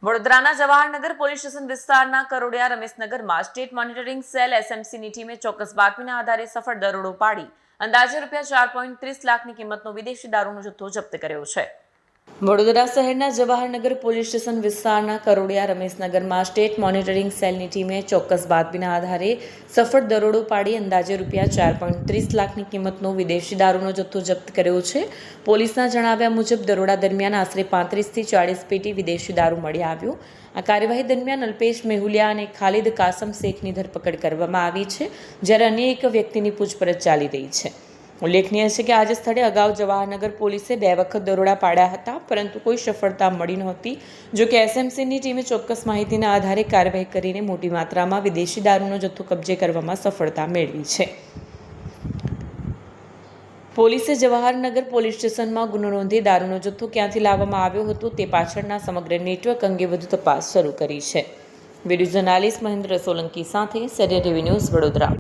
વડોદરાના Jawahar Nagar police station વિસ્તારના Karodiya રમેશનગરમાં state monitoring cell એસએમસીની ટીમે ચોક્કસ બાતમીના આધારે સફળ દરોડો પાડી અંદાજે ₹4.30 લાખની કિંમતનો વિદેશી દારૂનો જથ્થો જપ્ત કર્યો છે. વડોદરા શહેરના જવાહરનગર પોલીસ સ્ટેશન વિસ્તારના કરોડિયા રમેશનગરમાં સ્ટેટ મોનિટરિંગ સેલની ટીમે ચોક્કસ બાતમીના આધારે સફળ દરોડો પાડી અંદાજે ₹4.30 લાખની કિંમતનો વિદેશી દારૂનો જથ્થો જપ્ત કર્યો છે. પોલીસના જણાવ્યા મુજબ દરોડા દરમિયાન આશરે 35 થી 40 પેટી વિદેશી દારૂ મળી આવ્યો. આ કાર્યવાહી દરમિયાન અલ્પેશ મેહુલિયા અને ખાલિદ કાસમ શેખની ધરપકડ કરવામાં આવી છે, જ્યારે અન્ય એક વ્યક્તિની પૂછપરછ ચાલી રહી છે. ઉલ્લેખનીય છે કે આજે સ્થળે અગાઉ જવાહરનગર પોલીસે 2 વખત દરોડા પાડ્યા હતા, પરંતુ કોઈ સફળતા મળી નહોતી. જો કે એસએમસીની ટીમે ચોક્કસ માહિતીના આધારે કાર્યવાહી કરીને મોટી માત્રામાં વિદેશી દારૂનો જથ્થો કબજે કરવામાં સફળતા મેળવી છે. પોલીસે જવાહરનગર પોલીસ સ્ટેશનમાં ગુનો નોંધી દારૂનો જથ્થો ક્યાંથી લાવવામાં આવ્યો હતો તે પાછળના સમગ્ર નેટવર્ક અંગે વધુ તપાસ શરૂ કરી છે. વિડીયો જર્નાલિસ્ટ મહેન્દ્ર સોલંકી સાથે સત્ય ટીવી ન્યૂઝ, વડોદરા.